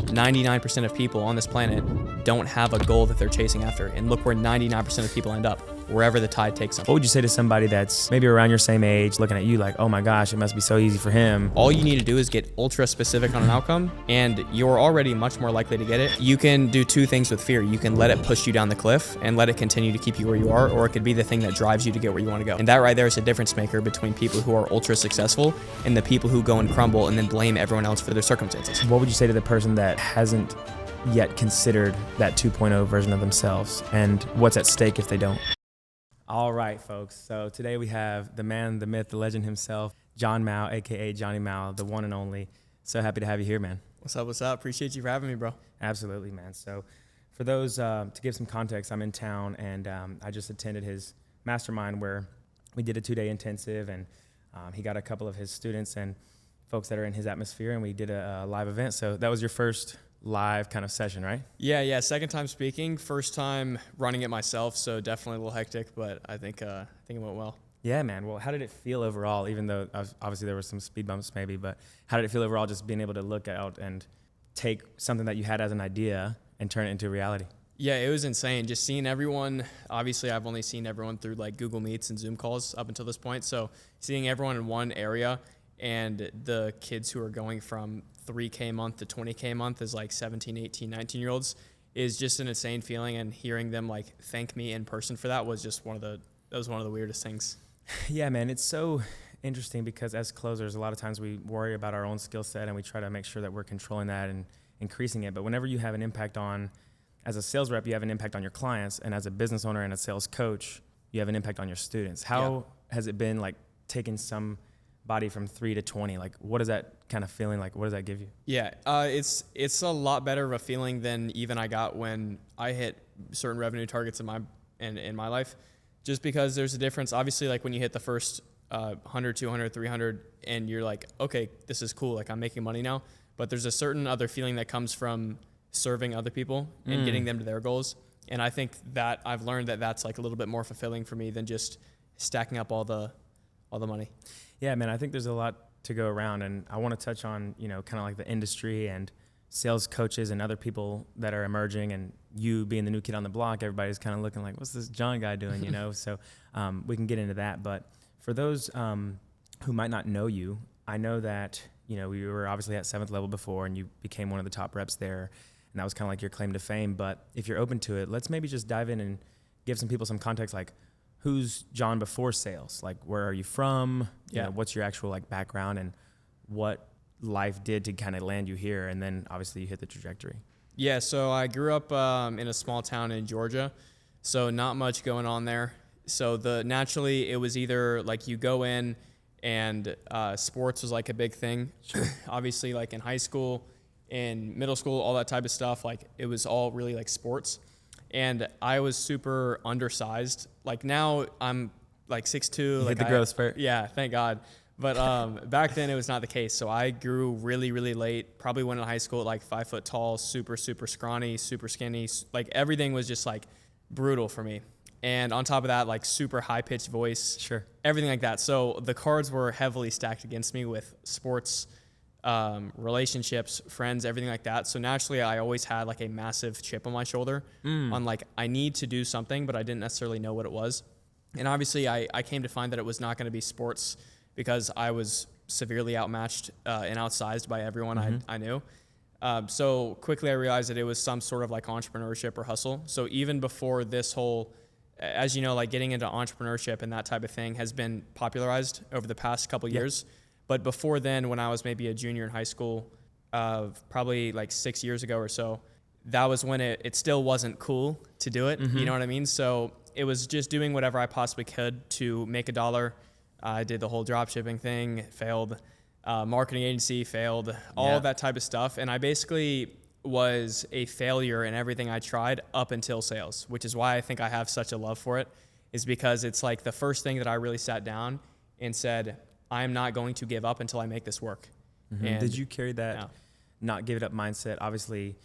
99% of people on this planet don't have a goal that they're chasing after. And look where 99% of people end up, wherever the tide takes them. What would you say to somebody that's maybe around your same age, looking at you like, oh my gosh, it must be so easy for him? All you need to do is get ultra specific on an outcome, and you're already much more likely to get it. You can do two things with fear. You can let it push you down the cliff and let it continue to keep you where you are, or it could be the thing that drives you to get where you want to go. And that right there is a difference maker between people who are ultra successful and the people who go and crumble and then blame everyone else for their circumstances. What would you say to the person that hasn't yet considered that 2.0 version of themselves, and what's at stake if they don't? All right, folks. So today we have the man, the myth, the legend himself, John Mao, aka Johnny Mao, the one and only. So happy to have you here, man. What's up? What's up? Appreciate you for having me, bro. Absolutely, man. So for those, to give some context, I'm in town, and I just attended his mastermind where we did a 2-day intensive, and he got a couple of his students and folks that are in his atmosphere, and we did a live event. So that was your first live kind of session, right? Yeah. Second time speaking, first time running it myself. So definitely a little hectic, but I think it went well. Yeah, man. Well, how did it feel overall? Even though obviously there were some speed bumps maybe, but how did it feel overall just being able to look out and take something that you had as an idea and turn it into reality? Yeah, it was insane. Just seeing everyone. Obviously, I've only seen everyone through like Google Meets and Zoom calls up until this point. So seeing everyone in one area, and the kids who are going from 3K a month to 20K a month as like 17, 18, 19-year-olds is just an insane feeling. And hearing them like thank me in person for that was just one of the weirdest things. Yeah, man. It's so interesting because as closers, a lot of times we worry about our own skill set and we try to make sure that we're controlling that and increasing it. But whenever you have an impact on, as a sales rep, you have an impact on your clients, and as a business owner and a sales coach, you have an impact on your students. How has it been like taking some body from 3 to 20? Like, what is that kind of feeling like? What does that give you? Yeah, it's a lot better of a feeling than even I got when I hit certain revenue targets in my life, just because there's a difference. Obviously, like when you hit the first 100, 200, 300, and you're like, okay, this is cool. Like I'm making money now. But there's a certain other feeling that comes from serving other people and getting them to their goals. And I think that I've learned that that's like a little bit more fulfilling for me than just stacking up all the money. Yeah, man, I think there's a lot to go around, and I want to touch on, kind of like the industry and sales coaches and other people that are emerging, and you being the new kid on the block, everybody's kind of looking like, what's this John guy doing, So we can get into that. But for those who might not know you, I know that, we were obviously at 7th level before, and you became one of the top reps there, and that was kind of like your claim to fame. But if you're open to it, let's maybe just dive in and give some people some context, like, who's John before sales? Like, where are you from? What's your actual like background, and what life did to kind of land you here? And then obviously you hit the trajectory. Yeah. So I grew up in a small town in Georgia, so not much going on there. So naturally it was either like you go in and sports was like a big thing. Obviously, like in high school, in middle school, all that type of stuff, like it was all really like sports. And I was super undersized. Like now I'm like 6'2". Like hit the growth spurt. Yeah, thank God. But back then it was not the case. So I grew really, really late. Probably went in high school at like 5 foot tall, super, super scrawny, super skinny. Like everything was just like brutal for me. And on top of that, like super high pitched voice. Sure. Everything like that. So the cards were heavily stacked against me with sports, relationships, friends, everything like that. So naturally I always had like a massive chip on my shoulder on like, I need to do something, but I didn't necessarily know what it was. And obviously I came to find that it was not going to be sports because I was severely outmatched and outsized by everyone I knew. So quickly I realized that it was some sort of like entrepreneurship or hustle. So even before this whole, as you know, like getting into entrepreneurship and that type of thing has been popularized over the past couple years. But before then, when I was maybe a junior in high school, probably like 6 years ago or so, that was when it still wasn't cool to do it. You know what I mean? So it was just doing whatever I possibly could to make a dollar. I did the whole dropshipping thing, failed. Marketing agency, failed. All of that type of stuff. And I basically was a failure in everything I tried up until sales, which is why I think I have such a love for it, is because it's like the first thing that I really sat down and said, I am not going to give up until I make this work. And did you carry that not give it up mindset? Obviously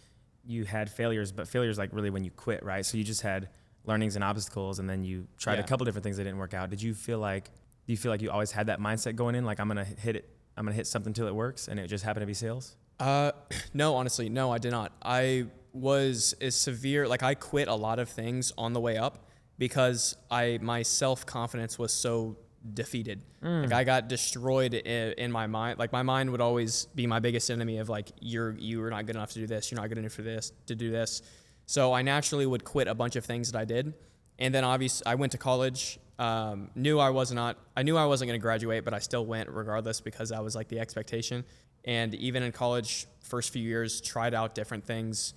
you had failures, but failures like really when you quit, right? So you just had learnings and obstacles, and then you tried a couple different things that didn't work out. Do you feel like you always had that mindset going in? Like I'm going to hit something till it works, and it just happened to be sales? No, honestly, no, I did not. I was as severe, like I quit a lot of things on the way up because my self-confidence was so defeated. Like I got destroyed in my mind. Like my mind would always be my biggest enemy of like, you are not good enough to do this. You're not good enough for this, to do this. So I naturally would quit a bunch of things that I did. And then obviously I went to college, I knew I wasn't going to graduate, but I still went regardless because that was like the expectation. And even in college, first few years, tried out different things,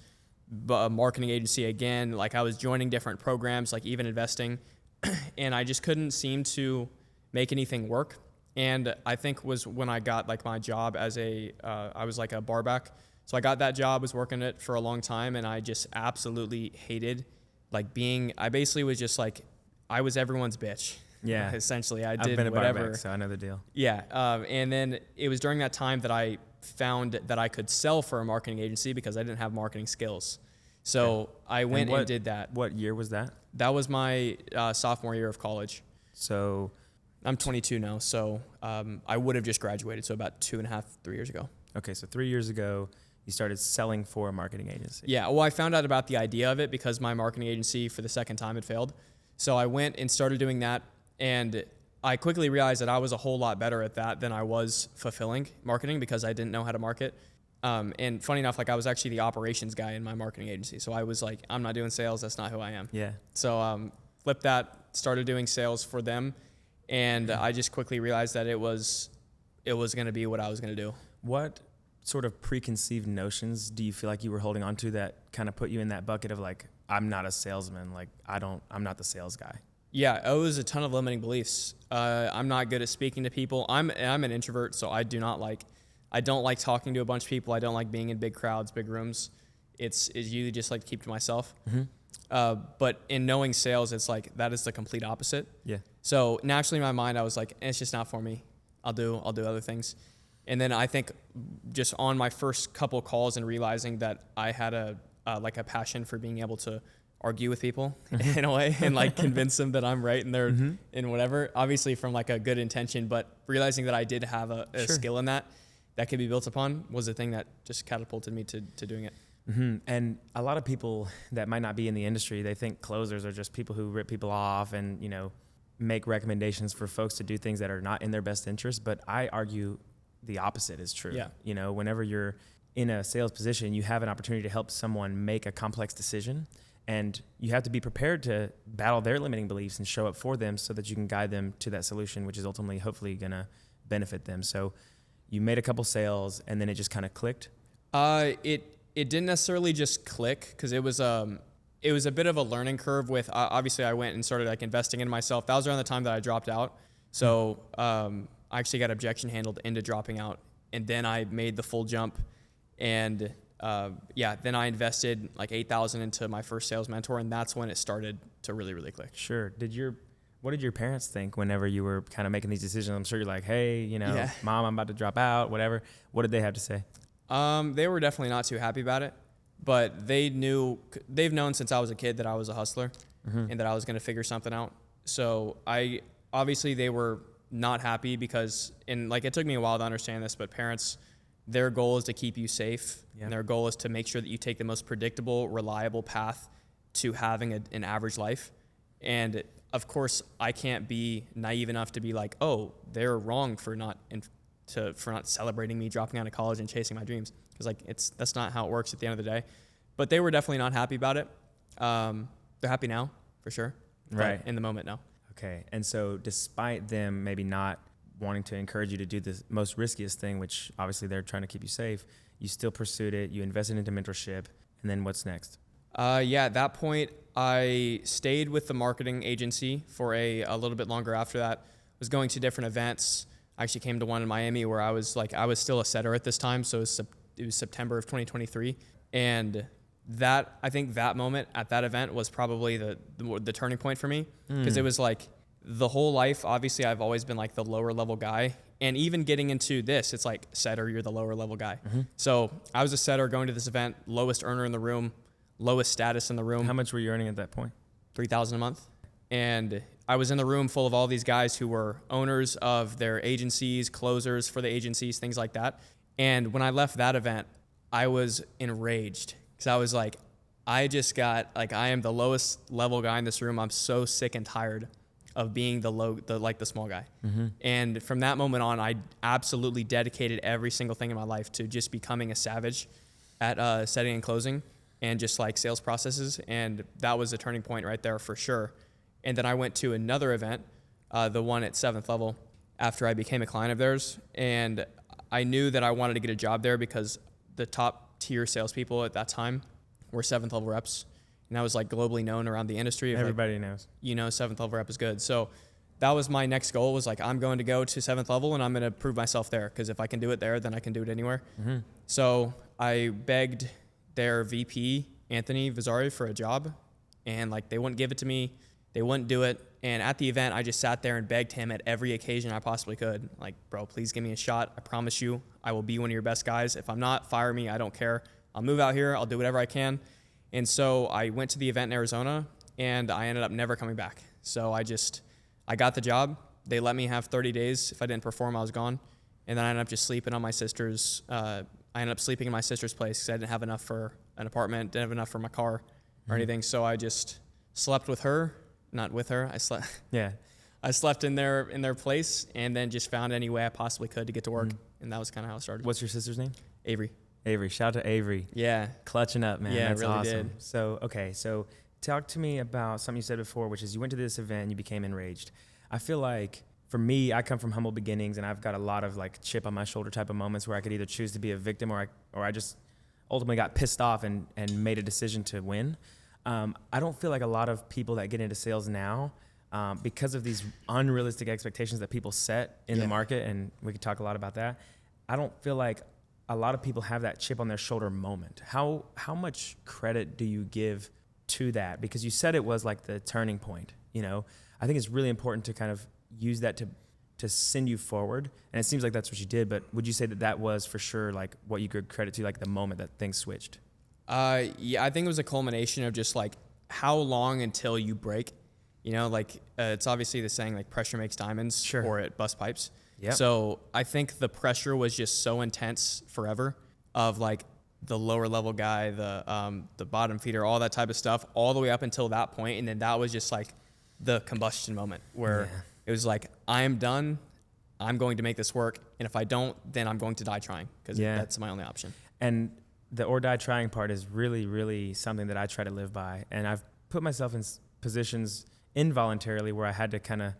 but a marketing agency again, like I was joining different programs, like even investing, and I just couldn't seem to make anything work. And I think was when I got like my job as I was like a bar back. So I got that job, was working it for a long time, and I just absolutely hated like I basically was just like, I was everyone's bitch. Yeah. Essentially, I've been a whatever. bar back, so I know the deal. Yeah. And then it was during that time that I found that I could sell for a marketing agency because I didn't have marketing skills. So I went and did that. What year was that? That was my sophomore year of college. So I'm 22 now, so I would have just graduated, so about 2.5, 3 years ago. okay, so 3 years ago, you started selling for a marketing agency. Yeah, well, I found out about the idea of it because my marketing agency for the second time had failed. So I went and started doing that, and I quickly realized that I was a whole lot better at that than I was fulfilling marketing because I didn't know how to market. And funny enough, like I was actually the operations guy in my marketing agency. So I was like, I'm not doing sales. That's not who I am. Yeah. So flipped that, started doing sales for them. And I just quickly realized that it was going to be what I was going to do. What sort of preconceived notions do you feel like you were holding on to that kind of put you in that bucket of like, I'm not a salesman. Like I'm not the sales guy. Yeah, it was a ton of limiting beliefs. I'm not good at speaking to people. I'm an introvert, so I don't like talking to a bunch of people. I don't like being in big crowds, big rooms. It's usually just like to keep to myself. Mm-hmm. But in knowing sales, it's like that is the complete opposite. Yeah. So naturally in my mind, I was like, it's just not for me. I'll do other things. And then I think just on my first couple calls and realizing that I had a passion for being able to argue with people in a way and like convince them that I'm right and they're in whatever, obviously from like a good intention, but realizing that I did have a Sure. skill in that could be built upon was the thing that just catapulted me to doing it. Mm-hmm. And a lot of people that might not be in the industry, they think closers are just people who rip people off and, make recommendations for folks to do things that are not in their best interest. But I argue the opposite is true. Yeah. Whenever you're in a sales position, you have an opportunity to help someone make a complex decision, and you have to be prepared to battle their limiting beliefs and show up for them so that you can guide them to that solution, which is ultimately hopefully going to benefit them. So you made a couple sales and then it just kind of clicked. It didn't necessarily just click because it was a bit of a learning curve with, obviously I went and started like investing in myself. That was around the time that I dropped out. So, I actually got objection handled into dropping out, and then I made the full jump, and then I invested like $8,000 into my first sales mentor, and that's when it started to really, really click. Sure. What did your parents think whenever you were kind of making these decisions? I'm sure you're like, hey, Mom, I'm about to drop out, whatever. What did they have to say? They were definitely not too happy about it, but they've known since I was a kid that I was a hustler and that I was going to figure something out. So obviously they were not happy because, and like it took me a while to understand this, but parents, their goal is to keep you safe. Yep. And their goal is to make sure that you take the most predictable, reliable path to having an average life. And of course, I can't be naive enough to be like, oh, they're wrong for not celebrating me dropping out of college and chasing my dreams. Because like that's not how it works at the end of the day. But they were definitely not happy about it. They're happy now, for sure. Right. But in the moment, no. Okay. And so despite them maybe not wanting to encourage you to do the most riskiest thing, which obviously they're trying to keep you safe, you still pursued it, you invested into mentorship, and then what's next? At that point, I stayed with the marketing agency for a little bit longer after that. Was going to different events. I actually came to one in Miami where I was still a setter at this time, so it was September of 2023. And I think that moment at that event was probably the turning point for me, because it was like the whole life, obviously I've always been like the lower level guy, and even getting into this, it's like setter, you're the lower level guy. So I was a setter going to this event, lowest earner in the room, lowest status in the room. How much were you earning at that point? $3,000 a month. And I was in the room full of all these guys who were owners of their agencies, closers for the agencies, things like that. And when I left that event, I was enraged because I was like, I just got, like, I am the lowest level guy in this room. I'm so sick and tired of being the small guy. And from that moment on, I absolutely dedicated every single thing in my life to just becoming a savage at setting and closing and just like sales processes. And that was a turning point right there for sure. And then I went to another event, the one at 7th level, after I became a client of theirs. And I knew that I wanted to get a job there because the top tier salespeople at that time were 7th level reps. And I was like globally known around the industry. Everybody knows. 7th level rep is good. So that was my next goal, was like, I'm going to go to 7th level and I'm going to prove myself there. Because if I can do it there, then I can do it anywhere. So I begged their VP, Anthony Vazzari, for a job. And like, they wouldn't give it to me. They wouldn't do it. And at the event, I just sat there and begged him at every occasion I possibly could. Like, bro, please give me a shot. I promise you, I will be one of your best guys. If I'm not, fire me. I don't care. I'll move out here. I'll do whatever I can. And so I went to the event in Arizona, and I ended up never coming back. So I got the job. They let me have 30 days. If I didn't perform, I was gone. And then I ended up just sleeping on my sister's, I ended up sleeping in my sister's place because I didn't have enough for an apartment, didn't have enough for my car or anything. So I just slept with her, not with her. I slept. Yeah. I slept in their place, and then just found any way I possibly could to get to work. And that was kind of how it started. What's your sister's name? Avery. Avery. Shout out to Avery. Yeah. Clutching up, man. Yeah, That's really awesome. did. So, okay. So talk to me about something you said before, which is you went to this event and you became enraged. I feel like for me, I come from humble beginnings, and I've got a lot of like chip on my shoulder type of moments where I could either choose to be a victim or I just ultimately got pissed off and made a decision to win. I don't feel like a lot of people that get into sales now, because of these unrealistic expectations that people set in the market, and we could talk a lot about that. I don't feel like a lot of people have that chip on their shoulder moment. How much credit do you give to that? Because you said it was like the turning point, you know? I think it's really important to kind of use that to send you forward. And it seems like that's what you did, but would you say that was for sure like what you could credit to, like the moment that things switched? Yeah, I think it was a culmination of just like how long until you break. You know, like it's obviously the saying like pressure makes diamonds, or it bust pipes. Yep. So I think the pressure was just so intense forever of like the lower level guy, the bottom feeder, all that type of stuff, all the way up until that point. And then that was just like the combustion moment where it was like, I am done. I'm going to make this work. And if I don't, then I'm going to die trying, because that's my only option. And the or die trying part is really, really something that I try to live by. And I've put myself in positions involuntarily where I had to kind of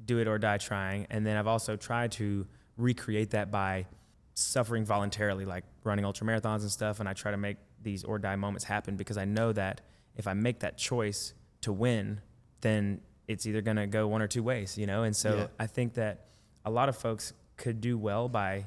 do it or die trying. And then I've also tried to recreate that by suffering voluntarily, like running ultra marathons and stuff. And I try to make these or die moments happen because I know that if I make that choice to win, then it's either going to go one or two ways, you know? And so I think that a lot of folks could do well by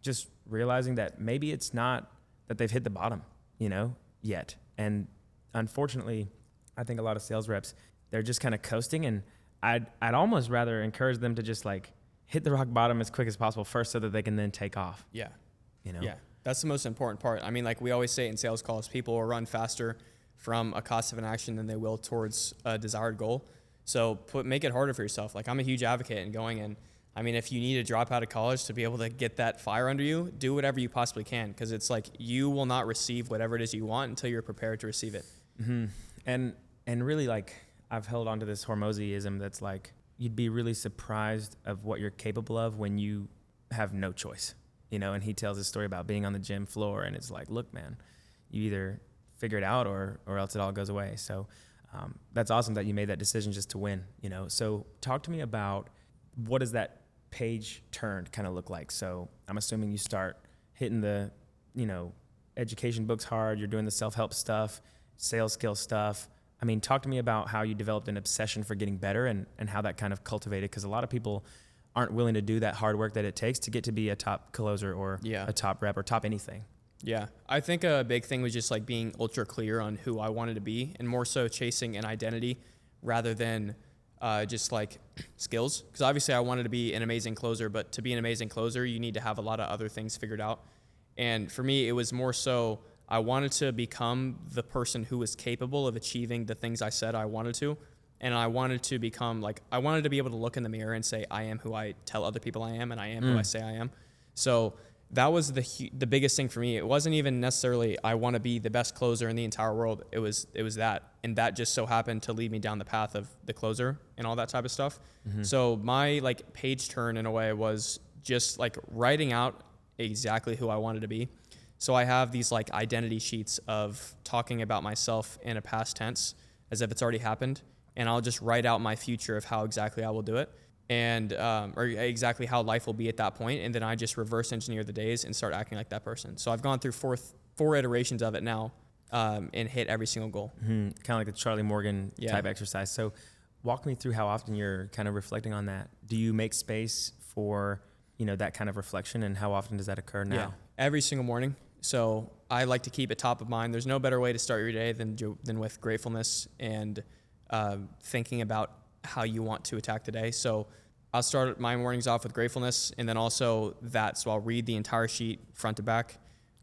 just realizing that maybe it's not that they've hit the bottom, you know, yet. And unfortunately, I think a lot of sales reps, they're just kind of coasting, and I'd almost rather encourage them to just like hit the rock bottom as quick as possible first so that they can then take off. Yeah. You know? Yeah. That's the most important part. I mean, like we always say in sales calls, people will run faster from a cost of an action than they will towards a desired goal. So make it harder for yourself. Like I'm a huge advocate in going in. I mean, if you need to drop out of college to be able to get that fire under you, do whatever you possibly can, because it's like you will not receive whatever it is you want until you're prepared to receive it. Mm-hmm. And really, like, I've held on to this Hormozyism that's like, you'd be really surprised of what you're capable of when you have no choice, you know? And he tells this story about being on the gym floor, and it's like, look, man, you either figure it out or else it all goes away. So that's awesome that you made that decision just to win, you know? So talk to me about what does that page turned kind of look like? So I'm assuming you start hitting the, you know, education books hard, you're doing the self-help stuff, sales skill stuff. I mean, talk to me about how you developed an obsession for getting better and how that kind of cultivated, because a lot of people aren't willing to do that hard work that it takes to get to be a top closer or a top rep or top anything. Yeah. I think a big thing was just like being ultra clear on who I wanted to be, and more so chasing an identity rather than just like skills. Because obviously I wanted to be an amazing closer, but to be an amazing closer, you need to have a lot of other things figured out. And for me, it was more so I wanted to become the person who was capable of achieving the things I said I wanted to. And I wanted to become like, I wanted to be able to look in the mirror and say, I am who I tell other people I am, and I am who I say I am. So that was the biggest thing for me. It wasn't even necessarily I want to be the best closer in the entire world. It was that, and that just so happened to lead me down the path of the closer and all that type of stuff. So my like page turn in a way was just like writing out exactly who I wanted to be. So I have these like identity sheets of talking about myself in a past tense as if it's already happened, and I'll just write out my future of how exactly I will do it, and or exactly how life will be at that point, and then I just reverse engineer the days and start acting like that person. So I've gone through four iterations of it now, and hit every single goal. Kind of like the Charlie Morgan type exercise. So walk me through how often you're kind of reflecting on that. Do you make space for, that kind of reflection, and how often does that occur now? Yeah, every single morning. So I like to keep it top of mind. There's no better way to start your day than with gratefulness and thinking about how you want to attack the day. So I'll start my mornings off with gratefulness, and then also that. So I'll read the entire sheet front to back,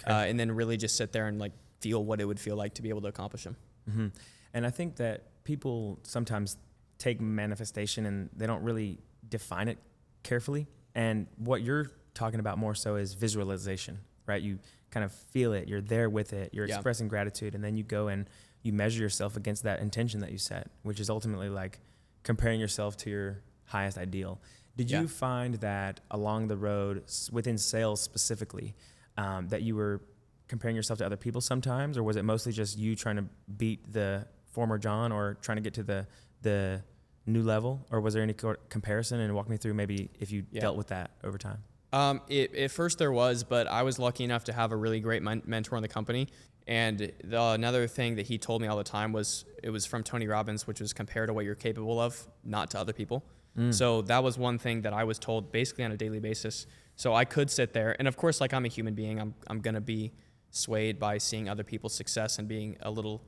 and then really just sit there and like feel what it would feel like to be able to accomplish them. Mm-hmm. And I think that people sometimes take manifestation and they don't really define it carefully. And what you're talking about more so is visualization, right? You kind of feel it, you're there with it, you're expressing gratitude, and then you go and you measure yourself against that intention that you set, which is ultimately like comparing yourself to your highest ideal. Did you find that along the road within sales specifically, that you were comparing yourself to other people sometimes, or was it mostly just you trying to beat the former John or trying to get to the new level, or was there any comparison? And walk me through maybe if you dealt with that over time. At first there was, but I was lucky enough to have a really great mentor in the company. And another thing that he told me all the time was, it was from Tony Robbins, which was compare to what you're capable of, not to other people. So that was one thing that I was told basically on a daily basis. So I could sit there, and of course, like I'm a human being, I'm going to be swayed by seeing other people's success and being a little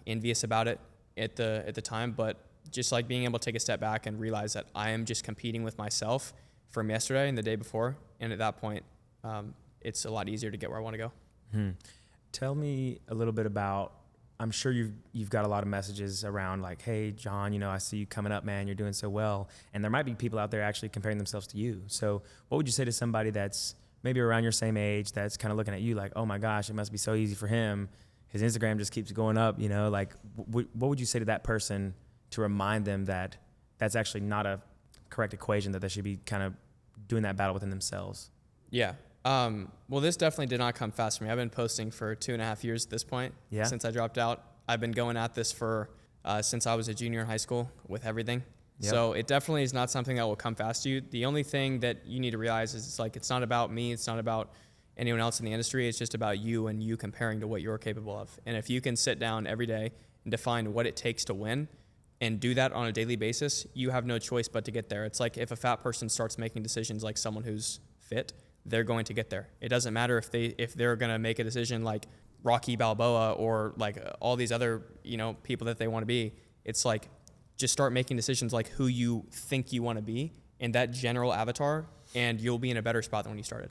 envious about it at the time. But just like being able to take a step back and realize that I am just competing with myself from yesterday and the day before. And at that point, it's a lot easier to get where I want to go. Tell me a little bit about, I'm sure you've got a lot of messages around like, hey, John, I see you coming up, man, you're doing so well. And there might be people out there actually comparing themselves to you. So what would you say to somebody that's maybe around your same age, that's kind of looking at you like, oh my gosh, it must be so easy for him. His Instagram just keeps going up, like what would you say to that person to remind them that that's actually not a correct equation, that they should be kind of doing that battle within themselves? Yeah. Well, this definitely did not come fast for me. I've been posting for 2.5 years at this point. Since I dropped out. I've been going at this for since I was a junior in high school with everything. So it definitely is not something that will come fast to you. The only thing that you need to realize is it's not about me. It's not about anyone else in the industry. It's just about you and you comparing to what you're capable of. And if you can sit down every day and define what it takes to win and do that on a daily basis, you have no choice but to get there. It's like if a fat person starts making decisions like someone who's fit, they're going to get there. It doesn't matter if they're going to make a decision like Rocky Balboa or like all these other, people that they want to be. It's like, just start making decisions like who you think you want to be in that general avatar, and you'll be in a better spot than when you started.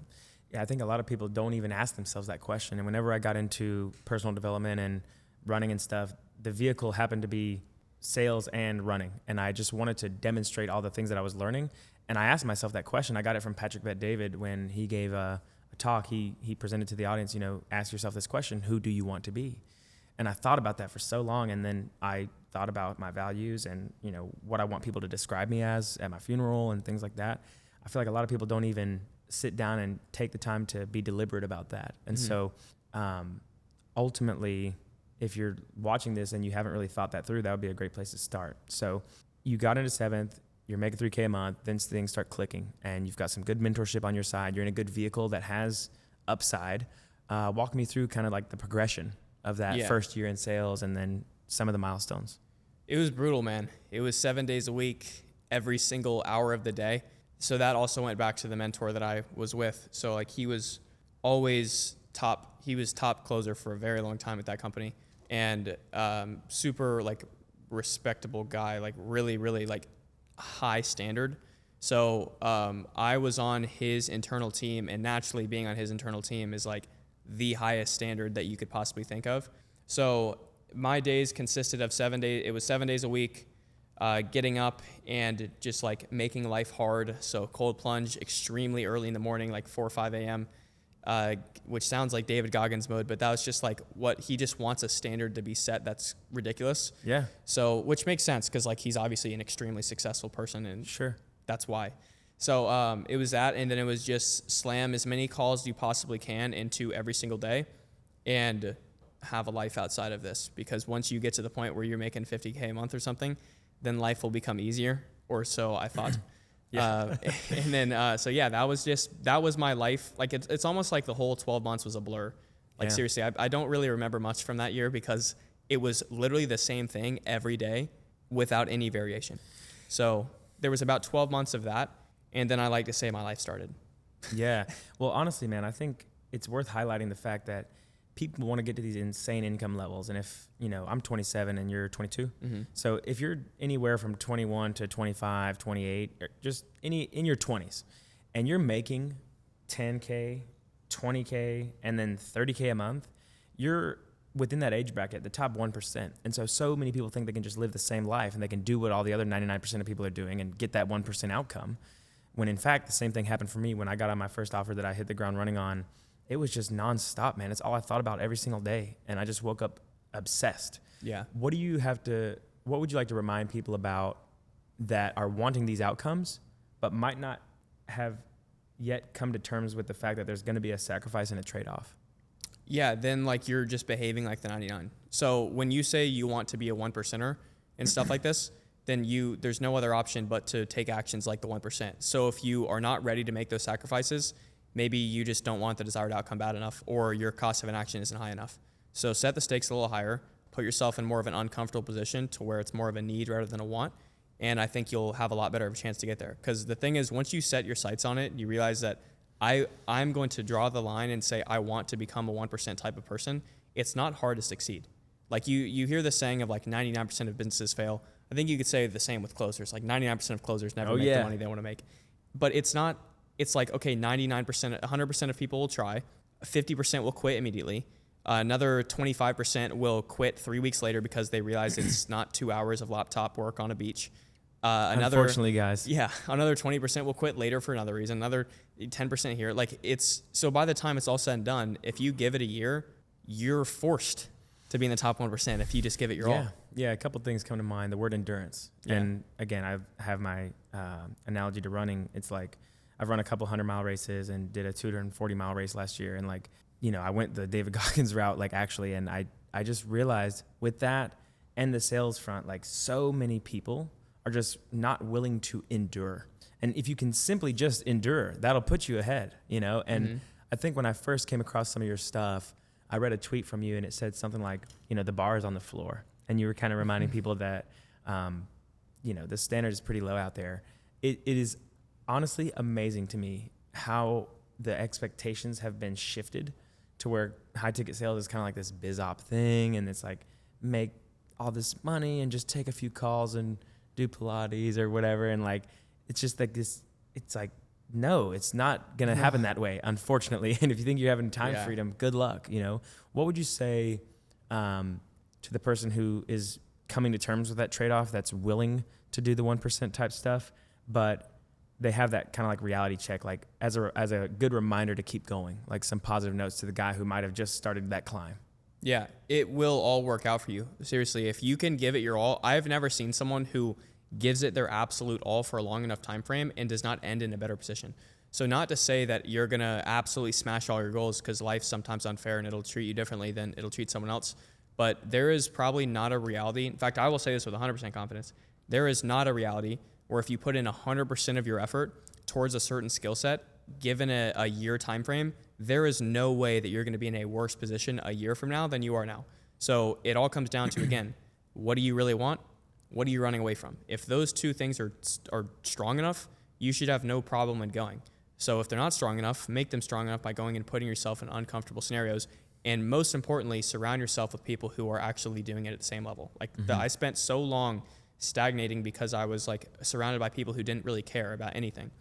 Yeah, I think a lot of people don't even ask themselves that question. And whenever I got into personal development and running and stuff, the vehicle happened to be sales and running. And I just wanted to demonstrate all the things that I was learning. And I asked myself that question. I got it from Patrick Bet-David when he gave a talk. He presented to the audience, ask yourself this question: who do you want to be? And I thought about that for so long. And then I thought about my values and, what I want people to describe me as at my funeral and things like that. I feel like a lot of people don't even sit down and take the time to be deliberate about that. And so ultimately, if you're watching this and you haven't really thought that through, that would be a great place to start. So you got into 7th, you're making $3K a month, then things start clicking and you've got some good mentorship on your side. You're in a good vehicle that has upside. Walk me through kind of like the progression of that first year in sales and then some of the milestones. It was brutal, man. It was 7 days a week, every single hour of the day. So that also went back to the mentor that I was with. So like he was always top. He was top closer for a very long time at that company, and super like respectable guy, like really, really like high standard. So I was on his internal team, and naturally being on his internal team is like the highest standard that you could possibly think of. So my days consisted of 7 days. It was 7 days a week, getting up and just like making life hard. So cold plunge extremely early in the morning, like 4 or 5 a.m., which sounds like David Goggins mode, but that was just like what he just wants a standard to be set that's ridiculous. Yeah. So, which makes sense because like he's obviously an extremely successful person, and Sure. that's why. So it was that, and then it was just slam as many calls as you possibly can into every single day, and have a life outside of this. Because once you get to the point where you're making $50K a month or something, then life will become easier, or so I thought. And then, so yeah, that was my life. Like it's almost like the whole 12 months was a blur. Like seriously, I don't really remember much from that year because it was literally the same thing every day without any variation. So there was about 12 months of that. And then I like to say my life started. Yeah. Well, honestly, man, I think it's worth highlighting the fact that people want to get to these insane income levels. And if, I'm 27 and you're 22. Mm-hmm. So if you're anywhere from 21 to 25, 28, or just in your 20s, and you're making 10K, 20K, and then 30K a month, you're within that age bracket, the top 1%. And so many people think they can just live the same life and they can do what all the other 99% of people are doing and get that 1% outcome. When in fact, the same thing happened for me when I got on my first offer that I hit the ground running on. It was just nonstop, man. It's all I thought about every single day. And I just woke up obsessed. Yeah. What would you like to remind people about that are wanting these outcomes, but might not have yet come to terms with the fact that there's going to be a sacrifice and a trade-off? Yeah. Then like you're just behaving like the 99. So when you say you want to be a 1%er and stuff like this, then there's no other option but to take actions like the 1%. So if you are not ready to make those sacrifices, maybe you just don't want the desired outcome bad enough, or your cost of inaction isn't high enough. So set the stakes a little higher, put yourself in more of an uncomfortable position to where it's more of a need rather than a want. And I think you'll have a lot better of a chance to get there. Because the thing is, once you set your sights on it, you realize that I'm going to draw the line and say, I want to become a 1% type of person. It's not hard to succeed. Like you hear the saying of like 99% of businesses fail. I think you could say the same with closers. Like 99% of closers never make the money they want to make. But it's not, it's like, okay, 99%, 100% of people will try. 50% will quit immediately. Another 25% will quit 3 weeks later because they realize it's not 2 hours of laptop work on a beach. Unfortunately, guys. Yeah. Another 20% will quit later for another reason. Another 10% here. Like so by the time it's all said and done, if you give it a year, you're forced to be in the top 1% if you just give it your all. Yeah, a couple things come to mind. The word endurance. Yeah. And again, I have my analogy to running. It's like I've run a couple 100-mile races and did a 240-mile race last year. And like, I went the David Goggins route, like actually, and I just realized with that and the sales front, like so many people are just not willing to endure. And if you can simply just endure, that'll put you ahead, And I think when I first came across some of your stuff, I read a tweet from you and it said something like, the bar is on the floor. And you were kind of reminding people that, the standard is pretty low out there. It is honestly amazing to me how the expectations have been shifted to where high ticket sales is kind of like this biz op thing. And it's like, make all this money and just take a few calls and do Pilates or whatever. And like, it's just like this, it's like, no, it's not going to happen that way, unfortunately. And if you think you're having time freedom, good luck. What would you say to the person who is coming to terms with that trade-off, that's willing to do the 1% type stuff, but they have that kind of like reality check, like as a good reminder to keep going, like some positive notes to the guy who might have just started that climb? Yeah, it will all work out for you. Seriously, if you can give it your all. I've never seen someone who gives it their absolute all for a long enough time frame and does not end in a better position. So not to say that you're going to absolutely smash all your goals, because life's sometimes unfair and it'll treat you differently than it'll treat someone else. But there is probably not a reality. In fact, I will say this with 100% confidence. There is not a reality where if you put in 100% of your effort towards a certain skill set, given a year time frame, there is no way that you're going to be in a worse position a year from now than you are now. So it all comes down to, again, what do you really want? What are you running away from? If those two things are strong enough, you should have no problem in going. So if they're not strong enough, make them strong enough by going and putting yourself in uncomfortable scenarios. And most importantly, surround yourself with people who are actually doing it at the same level. Like I spent so long stagnating because I was like surrounded by people who didn't really care about anything.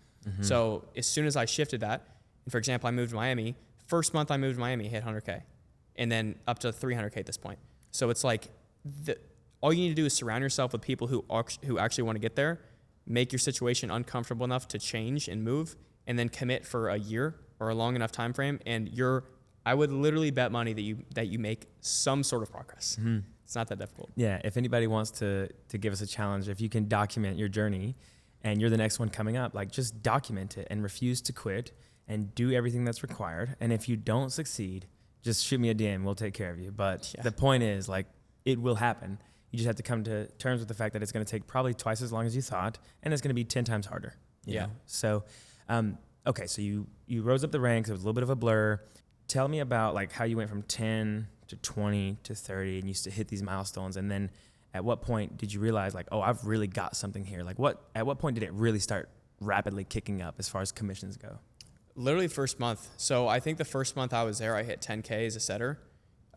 So as soon as I shifted that, and for example, I moved to Miami, first month I moved to Miami, hit 100K, and then up to 300K at this point. So it's like all you need to do is surround yourself with people who actually want to get there, make your situation uncomfortable enough to change and move, and then commit for a year or a long enough time frame, and I would literally bet money that you make some sort of progress. Mm-hmm. It's not that difficult. Yeah. If anybody wants to give us a challenge, if you can document your journey and you're the next one coming up, like just document it and refuse to quit and do everything that's required. And if you don't succeed, just shoot me a DM. We'll take care of you. But the point is, like, it will happen. You just have to come to terms with the fact that it's going to take probably twice as long as you thought, and it's going to be 10 times harder. You know? So, okay. So you rose up the ranks. It was a little bit of a blur. Tell me about like how you went from 10 to 20 to 30 and used to hit these milestones. And then at what point did you realize like, oh, I've really got something here? Like at what point did it really start rapidly kicking up as far as commissions go? Literally first month. So I think the first month I was there, I hit 10K as a setter,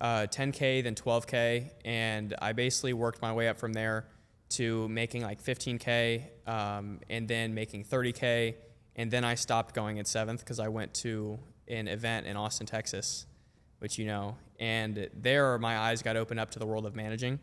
10K, then 12K. And I basically worked my way up from there to making like 15K, and then making 30K. And then I stopped going at 7th because I went to an event in Austin, Texas, which and there my eyes got opened up to the world of managing.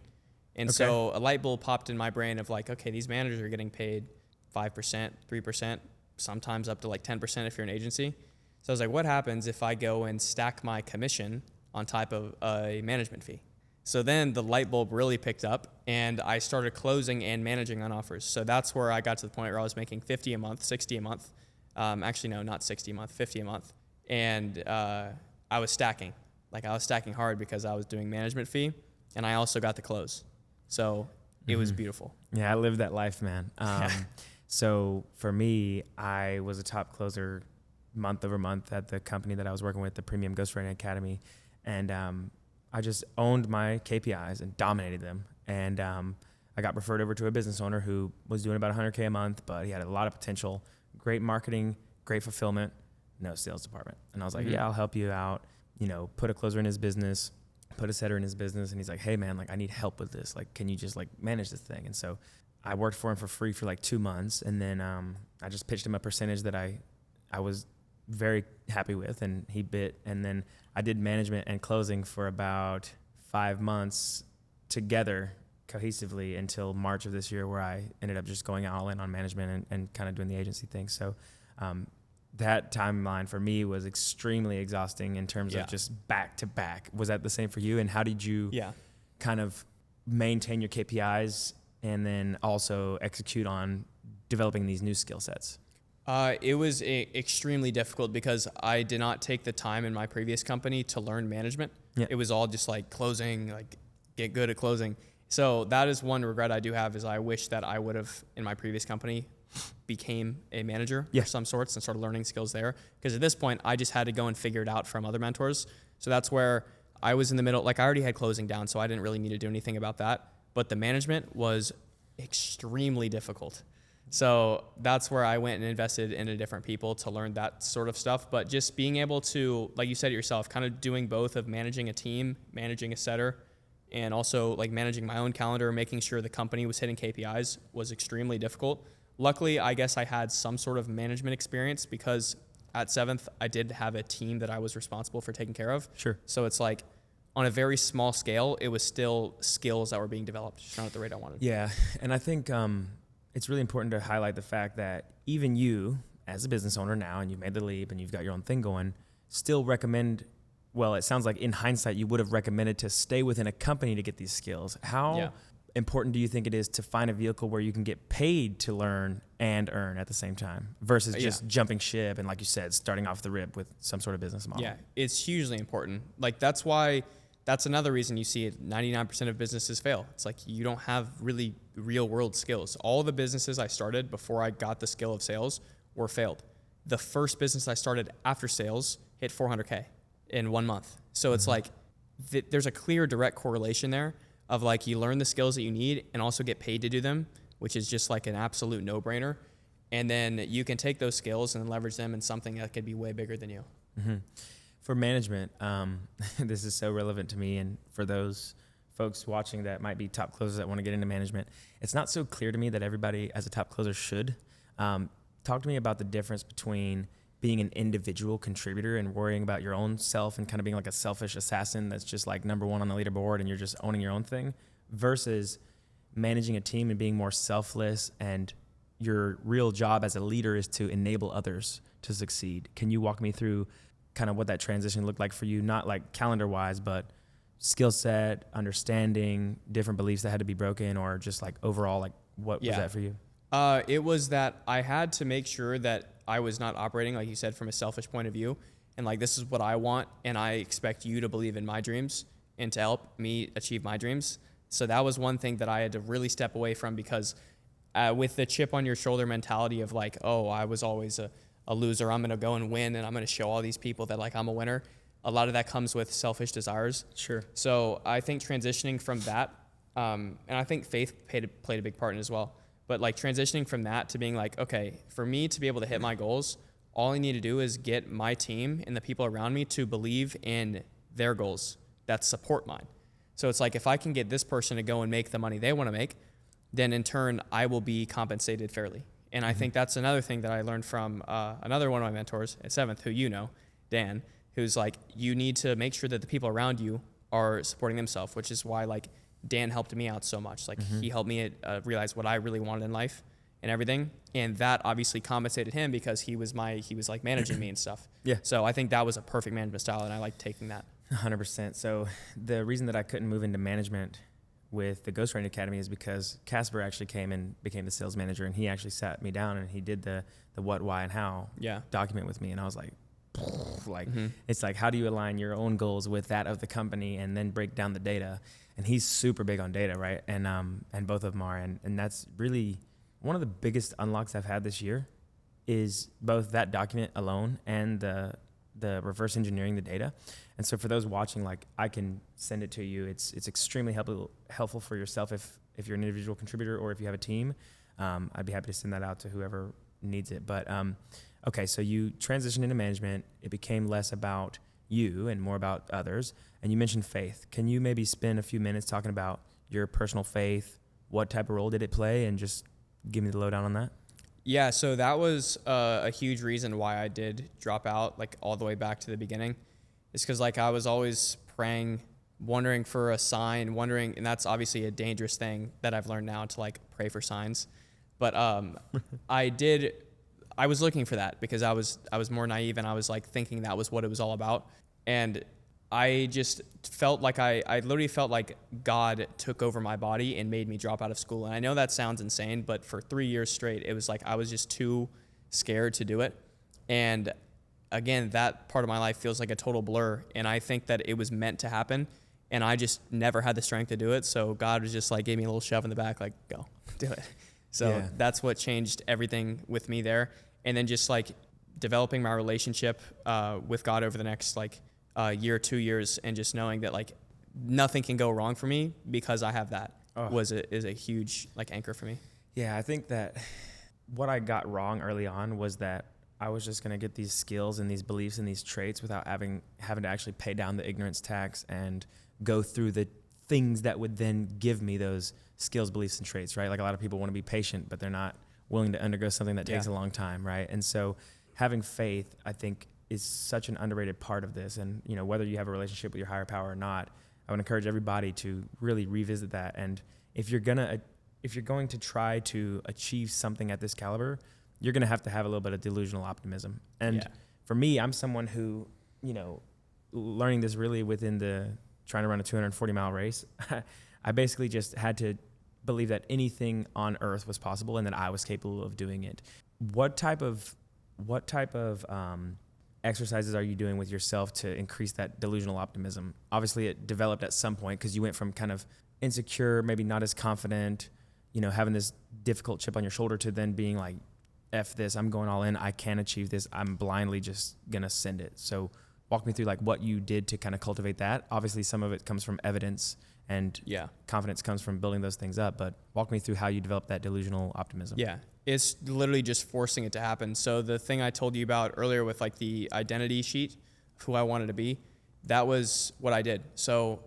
And so a light bulb popped in my brain of like, okay, these managers are getting paid 5%, 3%, sometimes up to like 10% if you're an agency. So I was like, what happens if I go and stack my commission on top of a management fee? So then the light bulb really picked up and I started closing and managing on offers. So that's where I got to the point where I was making 50 a month, 60 a month. Actually, no, not 60 a month, 50 a month. And I was stacking. Like I was stacking hard because I was doing management fee and I also got the close. So it was beautiful. Yeah, I lived that life, man. So for me, I was a top closer month over month at the company that I was working with, the Premium Ghostwriting Academy. And I just owned my KPIs and dominated them. And I got referred over to a business owner who was doing about 100K a month, but he had a lot of potential, great marketing, great fulfillment, no sales department. And I was like, yeah, I'll help you out. Put a closer in his business, put a setter in his business. And he's like, hey man, like I need help with this. Like, can you just like manage this thing? And so I worked for him for free for like 2 months. And then I just pitched him a percentage that I was very happy with, and he bit. And then I did management and closing for about 5 months together cohesively until March of this year, where I ended up just going all in on management and kind of doing the agency thing. So that timeline for me was extremely exhausting in terms of just back to back. Was that the same for you? And how did you kind of maintain your KPIs and then also execute on developing these new skill sets? It was extremely difficult because I did not take the time in my previous company to learn management. Yeah. It was all just like closing, like get good at closing. So that is one regret I do have, is I wish that I would have in my previous company became a manager of some sorts and started learning skills there. Because at this point I just had to go and figure it out from other mentors. So that's where I was in the middle. Like I already had closing down, so I didn't really need to do anything about that. But the management was extremely difficult. So that's where I went and invested into different people to learn that sort of stuff. But just being able to, like you said it yourself, kind of doing both of managing a team, managing a setter, and also like managing my own calendar, making sure the company was hitting KPIs was extremely difficult. Luckily, I guess I had some sort of management experience because at 7th, I did have a team that I was responsible for taking care of. Sure. So it's like on a very small scale, it was still skills that were being developed, just not at the rate I wanted. Yeah. And I think it's really important to highlight the fact that even you, as a business owner now, and you've made the leap and you've got your own thing going, still recommend, well, it sounds like in hindsight, you would have recommended to stay within a company to get these skills. How important do you think it is to find a vehicle where you can get paid to learn and earn at the same time versus just jumping ship and, like you said, starting off the rip with some sort of business model? Yeah, it's hugely important. Like that's another reason you see it, 99% of businesses fail. It's like you don't have really real world skills. All the businesses I started before I got the skill of sales were failed. The first business I started after sales hit 400K in 1 month. So it's like there's a clear direct correlation there of like you learn the skills that you need and also get paid to do them, which is just like an absolute no-brainer. And then you can take those skills and leverage them in something that could be way bigger than you. Mm-hmm. For management, this is so relevant to me, and for those folks watching that might be top closers that want to get into management, it's not so clear to me that everybody as a top closer should. Talk to me about the difference between being an individual contributor and worrying about your own self and kind of being like a selfish assassin that's just like number one on the leaderboard and you're just owning your own thing, versus managing a team and being more selfless and your real job as a leader is to enable others to succeed. Can you walk me through kind of what that transition looked like for you? Not like calendar wise, but skill set, understanding, different beliefs that had to be broken, or just like overall, like what was that for you? It was that I had to make sure that I was not operating, like you said, from a selfish point of view. And like, this is what I want, and I expect you to believe in my dreams and to help me achieve my dreams. So that was one thing that I had to really step away from, because with the chip on your shoulder mentality of like, oh, I was always a loser, I'm going to go and win, and I'm going to show all these people that like I'm a winner. A lot of that comes with selfish desires. Sure. So I think transitioning from that, and I think faith played a big part in it as well. But like transitioning from that to being like, okay, for me to be able to hit my goals, all I need to do is get my team and the people around me to believe in their goals that support mine. So it's like, if I can get this person to go and make the money they want to make, then in turn, I will be compensated fairly. And I think that's another thing that I learned from another one of my mentors at 7th, who you know, Dan, who's like, you need to make sure that the people around you are supporting themselves, which is why like Dan helped me out so much. Like he helped me realize what I really wanted in life and everything. And that obviously compensated him, because he was like managing me and stuff. Yeah. So I think that was a perfect management style, and I like taking that. 100%. So the reason that I couldn't move into management with the Ghostwriting Academy is because Casper actually came and became the sales manager, and he actually sat me down and he did the what, why, and how document with me. And I was like, it's like, how do you align your own goals with that of the company and then break down the data? And he's super big on data, right? And both of them are. And that's really one of the biggest unlocks I've had this year, is both that document alone and the reverse engineering the data. And so for those watching, like, I can send it to you. It's extremely helpful for yourself if you're an individual contributor, or if you have a team. I'd be happy to send that out to whoever needs it. But okay, so you transitioned into management. It became less about you and more about others. And you mentioned faith. Can you maybe spend a few minutes talking about your personal faith? What type of role did it play? And just give me the lowdown on that. Yeah, so that was a huge reason why I did drop out, like all the way back to the beginning. It's because like I was always praying, wondering for a sign, and that's obviously a dangerous thing that I've learned now, to like pray for signs. But I was looking for that, because I was more naive, and I was like thinking that was what it was all about. And I just felt like I literally felt like God took over my body and made me drop out of school. And I know that sounds insane, but for 3 years straight, it was like I was just too scared to do it. And again, that part of my life feels like a total blur. And I think that it was meant to happen, and I just never had the strength to do it. So God was just like, gave me a little shove in the back, like, go do it. So that's what changed everything with me there. And then just like developing my relationship with God over the next like year, 2 years, and just knowing that like nothing can go wrong for me because I have that is a huge like anchor for me. Yeah, I think that what I got wrong early on was that I was just going to get these skills and these beliefs and these traits without having to actually pay down the ignorance tax and go through the things that would then give me those skills, beliefs, and traits, right? Like a lot of people want to be patient, but they're not willing to undergo something that takes a long time, right? And so having faith, I think, is such an underrated part of this. And, you know, whether you have a relationship with your higher power or not, I would encourage everybody to really revisit that. And if you're going to try to achieve something at this caliber, you're going to have a little bit of delusional optimism. And for me, I'm someone who, you know, learning this really within trying to run a 240-mile race, I basically just had to believe that anything on earth was possible and that I was capable of doing it. What type of exercises are you doing with yourself to increase that delusional optimism? Obviously, it developed at some point because you went from kind of insecure, maybe not as confident, you know, having this difficult chip on your shoulder, to then being like, F this, I'm going all in, I can achieve this, I'm blindly just gonna send it. So walk me through like what you did to kind of cultivate that. Obviously, some of it comes from evidence, and confidence comes from building those things up, but walk me through how you develop that delusional optimism. Yeah, it's literally just forcing it to happen. So the thing I told you about earlier with like the identity sheet of who I wanted to be, that was what I did. So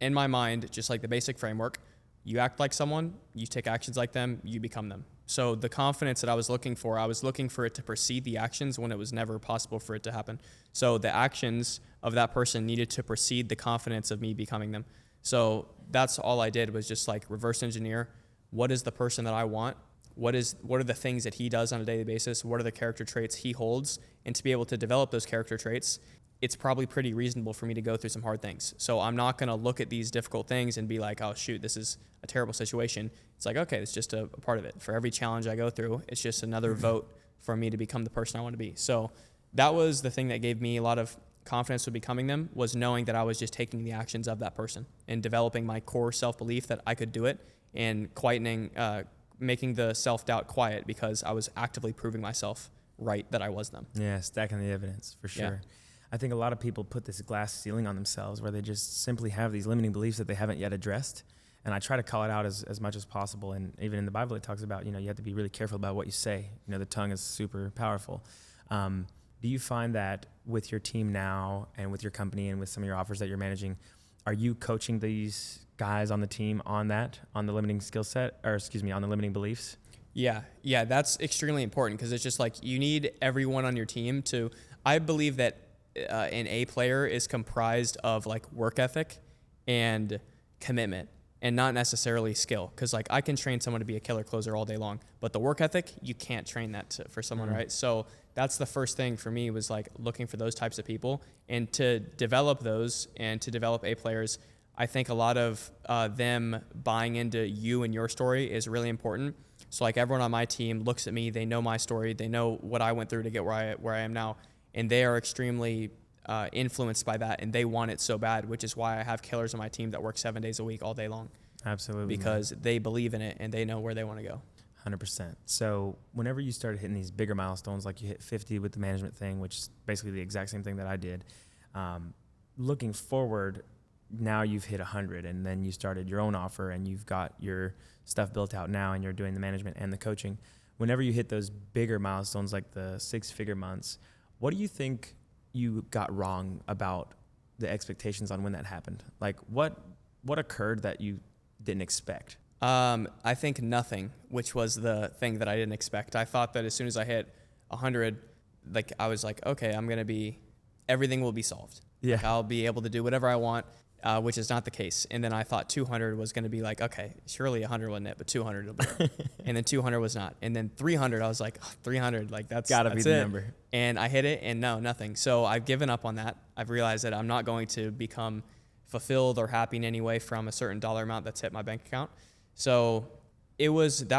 in my mind, just like the basic framework, you act like someone, you take actions like them, you become them. So the confidence that I was looking for it to precede the actions when it was never possible for it to happen. So the actions of that person needed to precede the confidence of me becoming them. So that's all I did, was just like reverse engineer, what is the person that I want, what are the things that he does on a daily basis? What are the character traits he holds? And to be able to develop those character traits, it's probably pretty reasonable for me to go through some hard things. So I'm not going to look at these difficult things and be like, oh shoot, this is a terrible situation. It's like, okay, it's just a part of it. For every challenge I go through, it's just another vote for me to become the person I want to be. So that was the thing that gave me a lot of confidence with becoming them, was knowing that I was just taking the actions of that person and developing my core self-belief that I could do it, and quietening, making the self-doubt quiet, because I was actively proving myself right that I was them. Yeah, stacking the evidence for sure. Yeah. I think a lot of people put this glass ceiling on themselves where they just simply have these limiting beliefs that they haven't yet addressed. And I try to call it out as much as possible. And even in the Bible, it talks about, you have to be really careful about what you say. The tongue is super powerful. Do you find that with your team now and with your company and with some of your offers that you're managing, are you coaching these guys on the team on the limiting skill set, or on the limiting beliefs? Yeah, that's extremely important, because it's just like you need everyone on your team to, I believe that an A player is comprised of like work ethic and commitment, and not necessarily skill. Because like I can train someone to be a killer closer all day long, but the work ethic, you can't train that for someone, right? So that's the first thing for me, was like looking for those types of people, and to develop those and to develop A players. I think a lot of them buying into you and your story is really important. So like everyone on my team looks at me, they know my story, they know what I went through to get where I am now, and they are extremely influenced by that, and they want it so bad, which is why I have killers on my team that work 7 days a week all day long. Absolutely. Because they believe in it and they know where they want to go. 100%. So whenever you started hitting these bigger milestones, like you hit 50 with the management thing, which is basically the exact same thing that I did, looking forward, now you've hit 100, and then you started your own offer, and you've got your stuff built out now, and you're doing the management and the coaching. Whenever you hit those bigger milestones, like the 6-figure months, what do you think you got wrong about the expectations on when that happened? Like what occurred that you didn't expect? I think nothing, which was the thing that I didn't expect. I thought that as soon as I hit 100, like I was like, okay, everything will be solved. Yeah. Like, I'll be able to do whatever I want, which is not the case. And then I thought 200 was going to be like, okay, surely 100 wasn't it, but 200 will be it. And then 200 was not. And then 300, I was like, 300, like that's gotta be the it. number. And I hit it, and no, nothing. So I've given up on that. I've realized that I'm not going to become fulfilled or happy in any way from a certain dollar amount that's hit my bank account. So that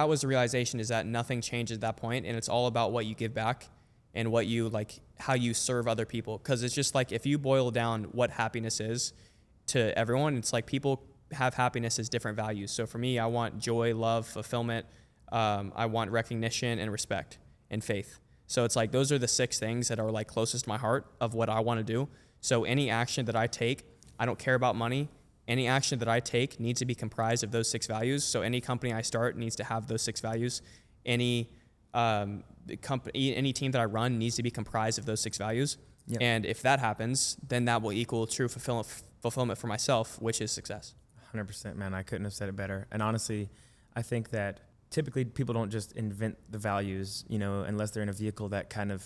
was the realization, is that nothing changes at that point, and it's all about what you give back and what you like, how you serve other people. Because it's just like, if you boil down what happiness is to everyone, it's like people have happiness as different values. So for me, I want joy, love, fulfillment. I want recognition and respect and faith. So it's like, those are the 6 things that are like closest to my heart of what I want to do. So any action that I take, I don't care about money. Any action that I take needs to be comprised of those 6 values. So any company I start needs to have those 6 values. Any team that I run needs to be comprised of those 6 values. Yep. And if that happens, then that will equal true fulfillment for myself, which is success. 100%, man. I couldn't have said it better. And honestly, I think that typically people don't just invent the values, unless they're in a vehicle that kind of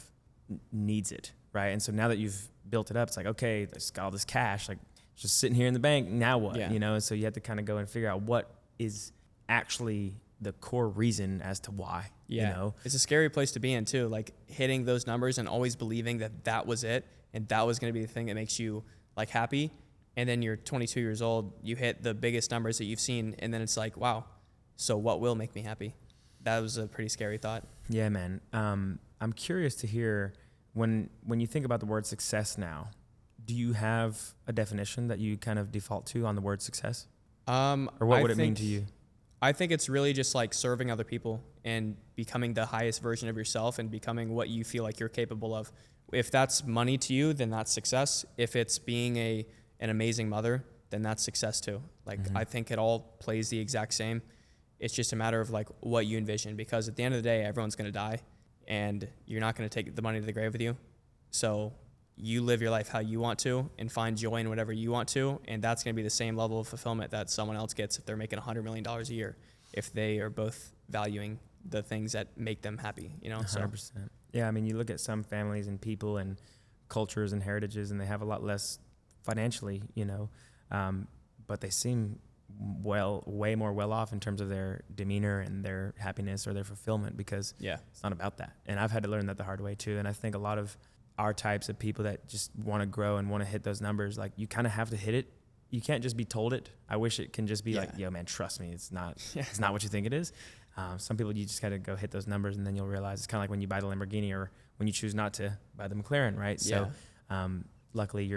needs it, right? And so now that you've built it up, it's like, okay, there's got all this cash, like just sitting here in the bank, now what? Yeah. And so you have to kind of go and figure out what is actually the core reason as to why. Yeah. It's a scary place to be in too, like hitting those numbers and always believing that was it, and that was going to be the thing that makes you like happy. And then you're 22 years old, you hit the biggest numbers that you've seen, and then it's like, wow, so what will make me happy? That was a pretty scary thought. Yeah, man. I'm curious to hear, when you think about the word success now, do you have a definition that you kind of default to on the word success? Or what would it mean to you? I think it's really just like serving other people and becoming the highest version of yourself and becoming what you feel like you're capable of. If that's money to you, then that's success. If it's being an amazing mother, then that's success too. Like, I think it all plays the exact same. It's just a matter of like what you envision, because at the end of the day, everyone's going to die, and you're not going to take the money to the grave with you. So you live your life how you want to and find joy in whatever you want to. And that's going to be the same level of fulfillment that someone else gets if they're making $100 million a year, if they are both valuing the things that make them happy, 100%. So. Yeah. I mean, you look at some families and people and cultures and heritages, and they have a lot less financially, but they seem way more well off in terms of their demeanor and their happiness or their fulfillment, because it's not about that. And I've had to learn that the hard way too. And I think a lot of our types of people that just want to grow and want to hit those numbers, like you kind of have to hit it. You can't just be told it. I wish it can just be like, yo man, trust me, it's not what you think it is. Some people, you just got to go hit those numbers, and then you'll realize it's kind of like when you buy the Lamborghini or when you choose not to buy the McLaren, right? So luckily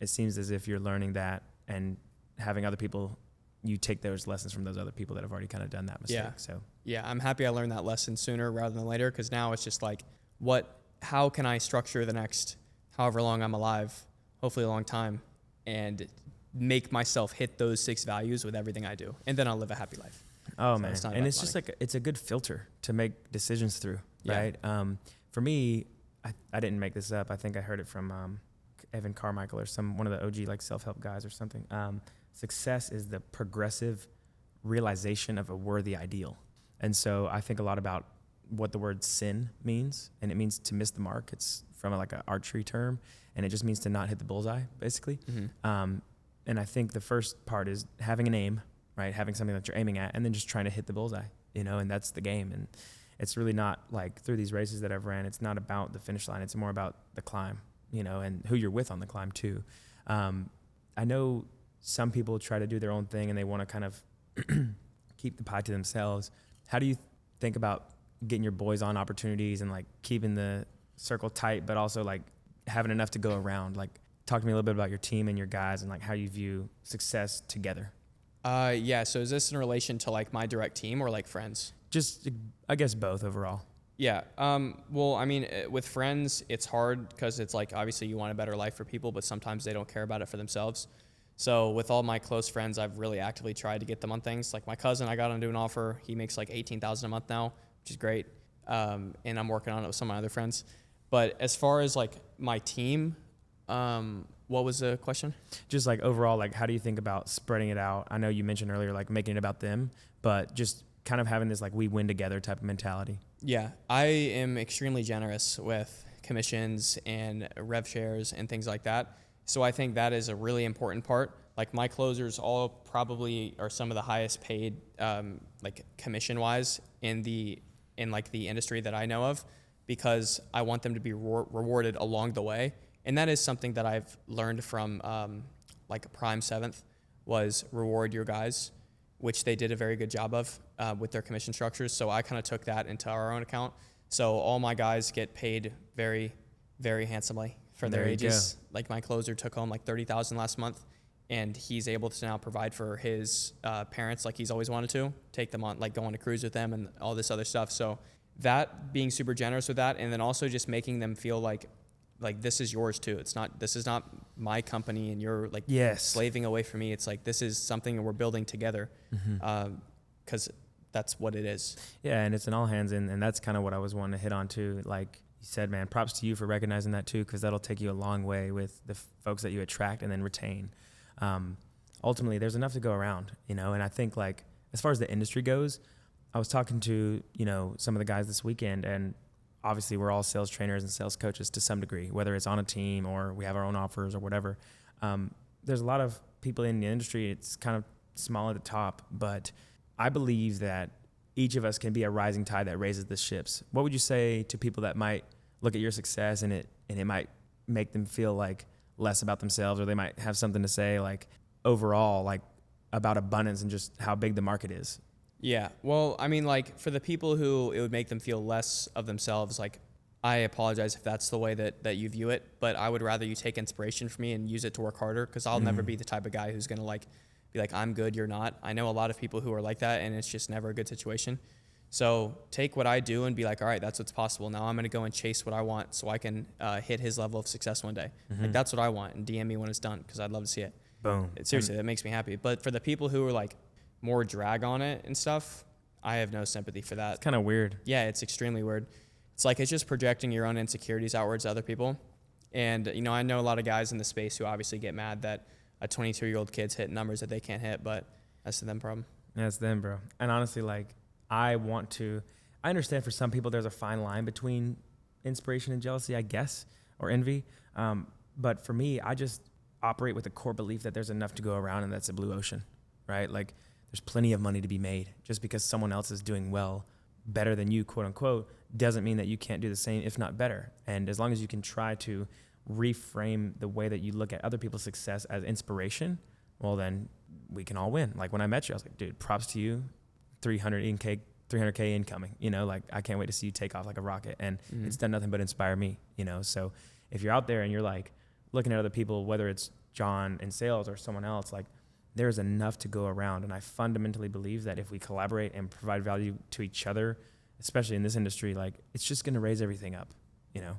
it seems as if you're learning that, and having other people, you take those lessons from those other people that have already kind of done that mistake. So I'm happy I learned that lesson sooner rather than later, because now it's just like, how can I structure the next however long I'm alive, hopefully a long time, and make myself hit those 6 values with everything I do, and then I'll live a happy life. Oh, so man. And it's just like, it's a good filter to make decisions through, right? For me, I didn't make this up. I think I heard it from Evan Carmichael or one of the OG like self-help guys or something. Success is the progressive realization of a worthy ideal. And so I think a lot about what the word sin means, and it means to miss the mark. It's from like an archery term, and it just means to not hit the bullseye, basically. And I think the first part is having an aim, right? Having something that you're aiming at, and then just trying to hit the bullseye, and that's the game. And it's really not like, through these races that I've ran, it's not about the finish line. It's more about the climb, and who you're with on the climb too. I know some people try to do their own thing and they want to kind of keep the pie to themselves. How do you think about getting your boys on opportunities and like keeping the circle tight, but also like having enough to go around? Like, talk to me a little bit about your team and your guys and like how you view success together. So is this in relation to like my direct team or like friends? Just, I guess both overall. Yeah. Well, I mean, with friends, it's hard because it's like, obviously you want a better life for people, but sometimes they don't care about it for themselves. So with all my close friends, I've really actively tried to get them on things. Like my cousin, I got him to an offer. He makes like $18,000 a month now, which is great. And I'm working on it with some of my other friends. But as far as like my team, what was the question? Just like overall, like how do you think about spreading it out? I know you mentioned earlier, like making it about them, but just kind of having this like we win together type of mentality. Yeah, I am extremely generous with commissions and rev shares and things like that. So I think that is a really important part. Like my closers all probably are some of the highest paid, like commission wise in like the industry that I know of, because I want them to be rewarded along the way. And that is something that I've learned from like Prime 7th, was reward your guys, which they did a very good job of with their commission structures. So I kind of took that into our own account. So all my guys get paid very, very handsomely for their ages. Like my closer took home like $30,000 last month, and he's able to now provide for his parents like he's always wanted to, take them on, like go on a cruise with them and all this other stuff. So that, being super generous with that, and then also just making them feel like this is yours too. This is not my company and you're like slaving away from me. It's like, this is something that we're building together. Cause that's what it is. Yeah. And it's an all hands, and that's kind of what I was wanting to hit on too. Like you said, man, props to you for recognizing that too, cause that'll take you a long way with the folks that you attract and then retain. Ultimately there's enough to go around, and I think like, as far as the industry goes, I was talking to, some of the guys this weekend, and obviously we're all sales trainers and sales coaches to some degree, whether it's on a team or we have our own offers or whatever. There's a lot of people in the industry. It's kind of small at the top, but I believe that each of us can be a rising tide that raises the ships. What would you say to people that might look at your success and it might make them feel like less about themselves, or they might have something to say like overall, like about abundance and just how big the market is? Yeah. Well, I mean, like for the people who it would make them feel less of themselves, like I apologize if that's the way that you view it, but I would rather you take inspiration from me and use it to work harder, because I'll never be the type of guy who's going to like be like, I'm good, you're not. I know a lot of people who are like that, and it's just never a good situation. So take what I do and be like, all right, that's what's possible. Now I'm going to go and chase what I want so I can hit his level of success one day. Like that's what I want, and DM me when it's done, because I'd love to see it. Boom. Seriously, that makes me happy. But for the people who are like more drag on it and stuff, I have no sympathy for that. It's kind of weird. Yeah, it's extremely weird. It's like, it's just projecting your own insecurities outwards to other people. And, I know a lot of guys in the space who obviously get mad that a 22-year-old kid's hitting numbers that they can't hit, but that's them problem. Yeah, it's them, bro. And honestly, like, I understand for some people there's a fine line between inspiration and jealousy, I guess, or envy. But for me, I just operate with the core belief that there's enough to go around, and that's a blue ocean, right? Like there's plenty of money to be made. Just because someone else is doing well, better than you, quote unquote, doesn't mean that you can't do the same, if not better. And as long as you can try to reframe the way that you look at other people's success as inspiration, well, then we can all win. Like when I met you, I was like, dude, props to you, 300K incoming, you know, like I can't wait to see you take off like a rocket. And it's done nothing but inspire me, you know? So if you're out there and you're like looking at other people, whether it's John in sales or someone else, like there's enough to go around. And I fundamentally believe that if we collaborate and provide value to each other, especially in this industry, like it's just going to raise everything up, you know?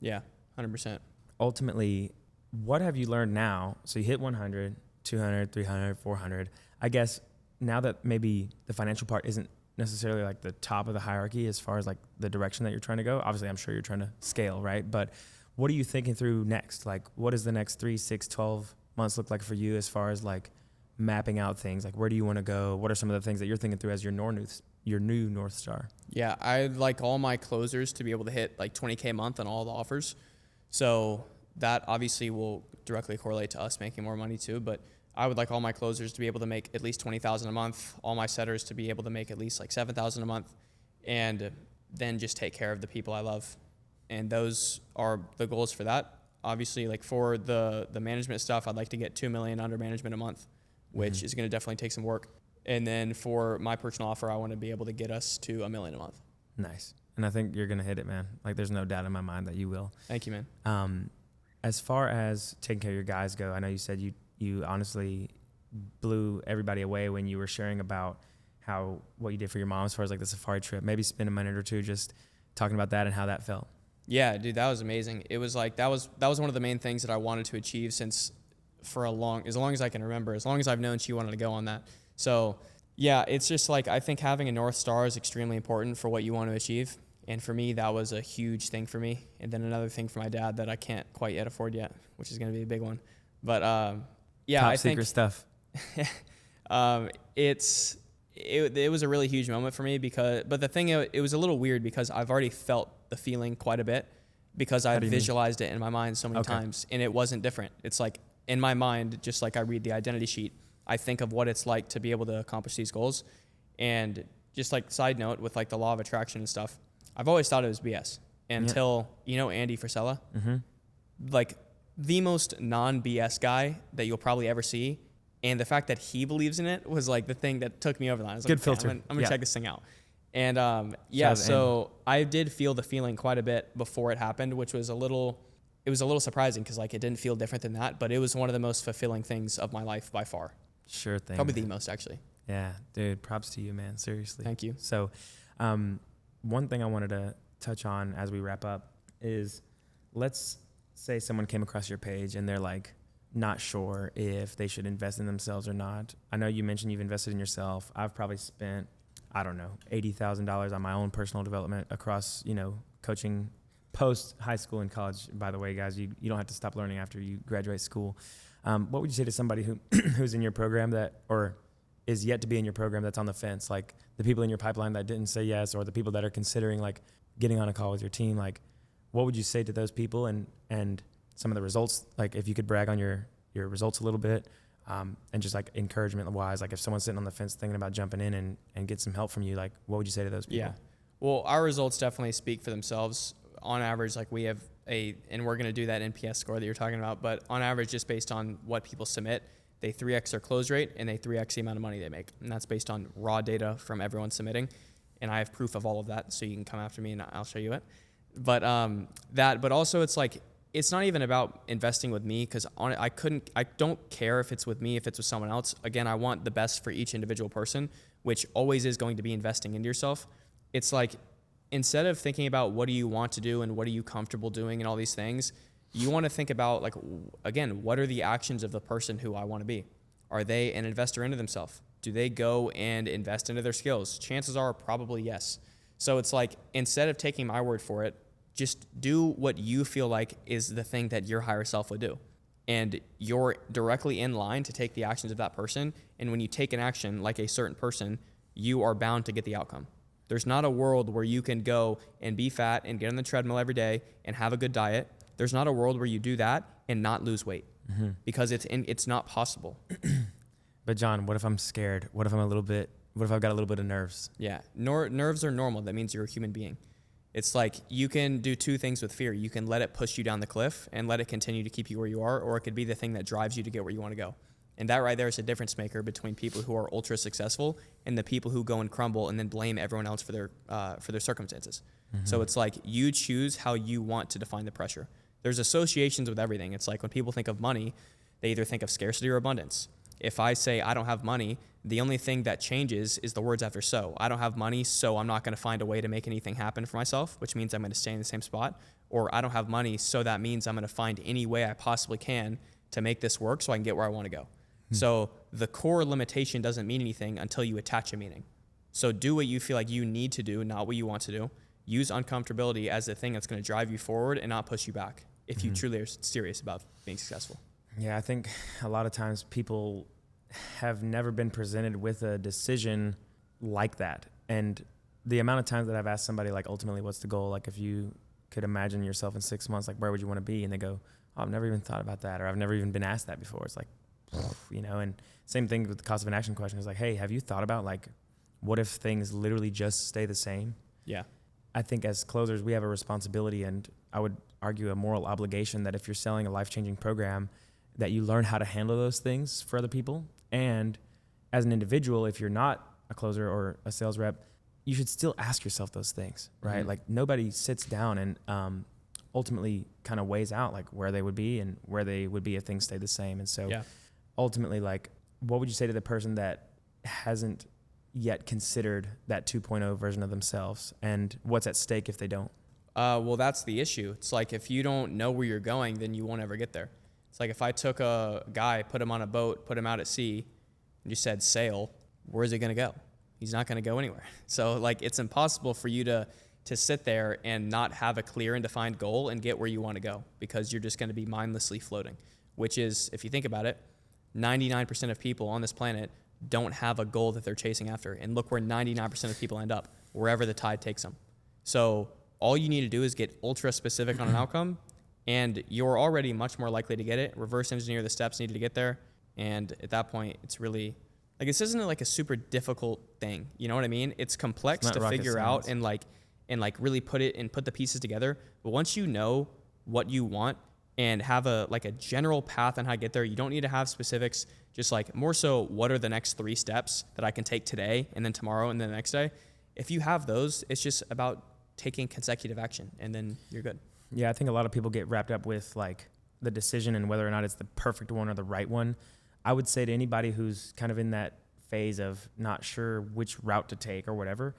Yeah, 100%. Ultimately, what have you learned now? So you hit 100, 200, 300, 400. I guess now that maybe the financial part isn't necessarily like the top of the hierarchy as far as like the direction that you're trying to go. Obviously, I'm sure you're trying to scale, right? But what are you thinking through next? Like, what does the next 3, 6, 12 months look like for you as far as like mapping out things? Like, where do you want to go? What are some of the things that you're thinking through as your new North Star? Yeah, I'd like all my closers to be able to hit like 20K a month on all the offers. So that obviously will directly correlate to us making more money too. But I would like all my closers to be able to make at least 20,000 a month, all my setters to be able to make at least like 7,000 a month, and then just take care of the people I love. And those are the goals for that. Obviously, like for the management stuff, I'd like to get 2 million under management a month, which is going to definitely take some work. And then for my personal offer, I want to be able to get us to $1 million a month. Nice. And I think you're going to hit it, man. Like there's no doubt in my mind that you will. Thank you, man. As far as taking care of your guys go, I know you said you honestly blew everybody away when you were sharing about what you did for your mom as far as like the safari trip. Maybe spend a minute or two just talking about that and how that felt. Yeah, dude, that was amazing. It was like that was one of the main things that I wanted to achieve since for as long as I can remember, as long as I've known she wanted to go on that. So yeah, it's just like I think having a North Star is extremely important for what you want to achieve. And for me, that was a huge thing for me. And then another thing for my dad that I can't quite yet afford yet, which is going to be a big one. But yeah, Top I secret think stuff. it was a really huge moment for me but the thing, it was a little weird because I've already felt the feeling quite a bit because I've visualized it in my mind so many times, and it wasn't different. It's like in my mind, just like I read the identity sheet, I think of what it's like to be able to accomplish these goals. And just like side note with like the law of attraction and stuff, I've always thought it was BS until, you know, Andy Frisella, like the most non-BS guy that you'll probably ever see. And the fact that he believes in it was like the thing that took me over the line. I was like, good filter. I'm gonna check this thing out. And so I did feel the feeling quite a bit before it happened, which was a little surprising because like it didn't feel different than that, but it was one of the most fulfilling things of my life by far. Sure thing. Probably the most, actually. Yeah, dude, props to you, man. Seriously. Thank you. So one thing I wanted to touch on as we wrap up is, let's say someone came across your page and they're like not sure if they should invest in themselves or not. I know you mentioned you've invested in yourself. I've probably spent, I don't know, $80,000 on my own personal development across, you know, coaching post high school and college. By the way, guys, you don't have to stop learning after you graduate school. What would you say to somebody who's in your program or is yet to be in your program that's on the fence, like the people in your pipeline that didn't say yes, or the people that are considering like getting on a call with your team? Like, what would you say to those people and some of the results? Like, if you could brag on your results a little bit, and just like encouragement wise, like if someone's sitting on the fence thinking about jumping in and get some help from you, like what would you say to those people? Yeah. Well, our results definitely speak for themselves. On average, like we have and we're going to do that NPS score that you're talking about, but on average, just based on what people submit, they 3x their close rate and they 3x the amount of money they make. And that's based on raw data from everyone submitting. And I have proof of all of that, so you can come after me and I'll show you it. But but also it's like, it's not even about investing with me, because I don't care if it's with me, if it's with someone else. Again, I want the best for each individual person, which always is going to be investing into yourself. It's like, instead of thinking about what do you want to do and what are you comfortable doing and all these things, you want to think about, like, again, what are the actions of the person who I want to be? Are they an investor into themselves? Do they go and invest into their skills? Chances are probably yes. So it's like, instead of taking my word for it, just do what you feel like is the thing that your higher self would do. And you're directly in line to take the actions of that person. And when you take an action like a certain person, you are bound to get the outcome. There's not a world where you can go and be fat and get on the treadmill every day and have a good diet. There's not a world where you do that and not lose weight, because it's not possible. But John, what if I'm scared? What if I've got a little bit of nerves? Yeah. Nerves are normal. That means you're a human being. It's like you can do two things with fear. You can let it push you down the cliff and let it continue to keep you where you are, or it could be the thing that drives you to get where you want to go. And that right there is a difference maker between people who are ultra successful and the people who go and crumble and then blame everyone else for their circumstances. Mm-hmm. So it's like you choose how you want to define the pressure. There's associations with everything. It's like when people think of money, they either think of scarcity or abundance. If I say I don't have money, the only thing that changes is the words after so. I don't have money, so I'm not going to find a way to make anything happen for myself, which means I'm going to stay in the same spot. Or I don't have money, so that means I'm going to find any way I possibly can to make this work so I can get where I want to go. So the core limitation doesn't mean anything until you attach a meaning. So do what you feel like you need to do, not what you want to do. Use uncomfortability as the thing that's going to drive you forward and not push you back if you truly are serious about being successful. Yeah, I think a lot of times people have never been presented with a decision like that. And the amount of times that I've asked somebody, like, ultimately, what's the goal? Like, if you could imagine yourself in 6 months, like, where would you want to be? And they go, oh, I've never even thought about that, or I've never even been asked that before. It's like, and same thing with the cost of inaction question. Is like, hey, have you thought about, like, what if things literally just stay the same? Yeah. I think as closers, we have a responsibility, and I would argue a moral obligation, that if you're selling a life-changing program, that you learn how to handle those things for other people. And as an individual, if you're not a closer or a sales rep, you should still ask yourself those things, right? Mm-hmm. Like, nobody sits down and ultimately kind of weighs out, like, where they would be and where they would be if things stayed the same. And so ultimately, like, what would you say to the person that hasn't yet considered that 2.0 version of themselves, and what's at stake if they don't? Well, that's the issue. It's like, if you don't know where you're going, then you won't ever get there. It's like if I took a guy, put him on a boat, put him out at sea, and just said sail, where's he going to go? He's not going to go anywhere. So, like, it's impossible for you to sit there and not have a clear and defined goal and get where you want to go, because you're just going to be mindlessly floating, which is, if you think about it, 99% of people on this planet don't have a goal that they're chasing after. And look where 99% of people end up, wherever the tide takes them. So all you need to do is get ultra specific on an outcome, and you're already much more likely to get it. Reverse engineer the steps needed to get there. And at that point, it's really, like, this isn't like a super difficult thing. You know what I mean? It's complex to figure out and really put the pieces together. But once you know what you want and have a general path on how to get there, you don't need to have specifics. Just like, more so, what are the next 3 steps that I can take today and then tomorrow and then the next day? If you have those, it's just about taking consecutive action, and then you're good. Yeah, I think a lot of people get wrapped up with, like, the decision and whether or not it's the perfect one or the right one. I would say to anybody who's kind of in that phase of not sure which route to take or whatever,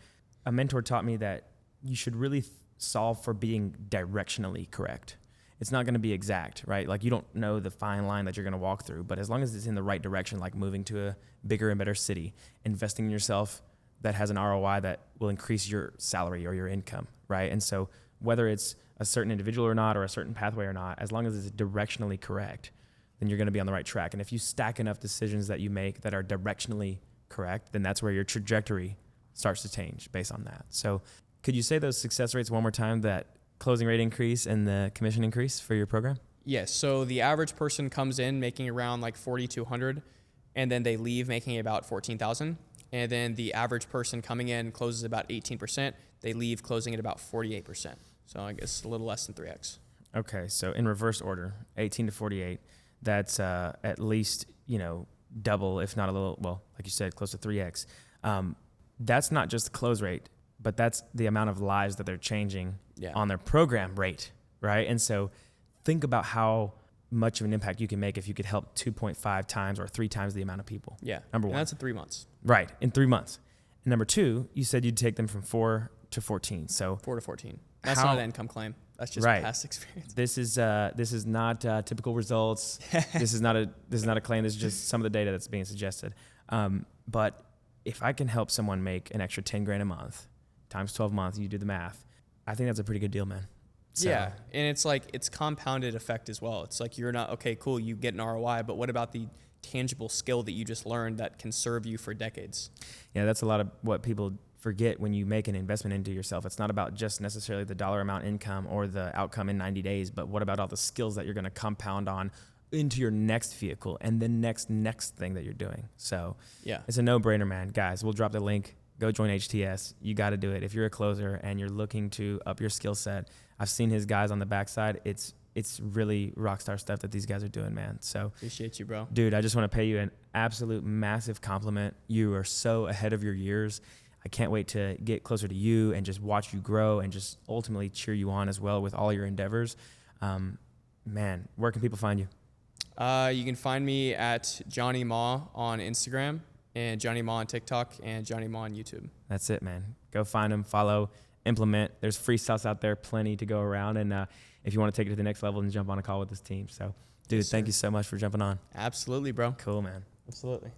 a mentor taught me that you should really solve for being directionally correct. It's not going to be exact, right? Like, you don't know the fine line that you're going to walk through, but as long as it's in the right direction, like moving to a bigger and better city, investing in yourself that has an ROI that will increase your salary or your income, right? And so whether it's a certain individual or not, or a certain pathway or not, as long as it's directionally correct, then you're going to be on the right track. And if you stack enough decisions that you make that are directionally correct, then that's where your trajectory starts to change based on that. So could you say those success rates one more time, that closing rate increase and the commission increase for your program? Yes. So the average person comes in making around like 4,200, and then they leave making about 14,000. And then the average person coming in closes about 18%. They leave closing at about 48%. So I guess a little less than 3x. Okay. So in reverse order, 18 to 48, that's at least, double, if not a little, well, like you said, close to 3x. That's not just the close rate, but that's the amount of lives that they're changing on their program rate, right? And so think about how much of an impact you can make if you could help 2.5 times or 3 times the amount of people. Yeah. Number one. And that's in 3 months. Right. In 3 months. And number 2, you said you'd take them from 4 to 14. So 4 to 14. That's not an income claim. That's just past experience. This is not typical results. This is not a claim. This is just some of the data that's being suggested. But if I can help someone make an extra 10 grand a month times 12 months, you do the math, I think that's a pretty good deal, man. So. Yeah. And it's like, it's compounded effect as well. It's like, you're not, okay, cool, you get an ROI, but what about the tangible skill that you just learned that can serve you for decades? Yeah, that's a lot of what people forget when you make an investment into yourself. It's not about just necessarily the dollar amount income or the outcome in 90 days, but what about all the skills that you're going to compound on into your next vehicle and the next thing that you're doing. So Yeah. it's a no-brainer, man. Guys, we'll drop the link. Go join HTS. You got to do it. If you're a closer and you're looking to up your skill set, I've seen his guys on the backside. It's really rock star stuff that these guys are doing, man. So Appreciate you, bro. dude, I just want to pay you an absolute massive compliment. You are so ahead of your years. I can't wait to get closer to you and just watch you grow and just ultimately cheer you on as well with all your endeavors. Man, where can people find you? You can find me at Johnny Ma on Instagram and Johnny Ma on TikTok and Johnny Ma on YouTube. That's it, man. Go find them, follow, implement. There's free stuff out there, plenty to go around. And if you want to take it to the next level, then jump on a call with this team. So, dude, Yes, thank sir. you so much for jumping on. Absolutely, bro. Cool, man. Absolutely.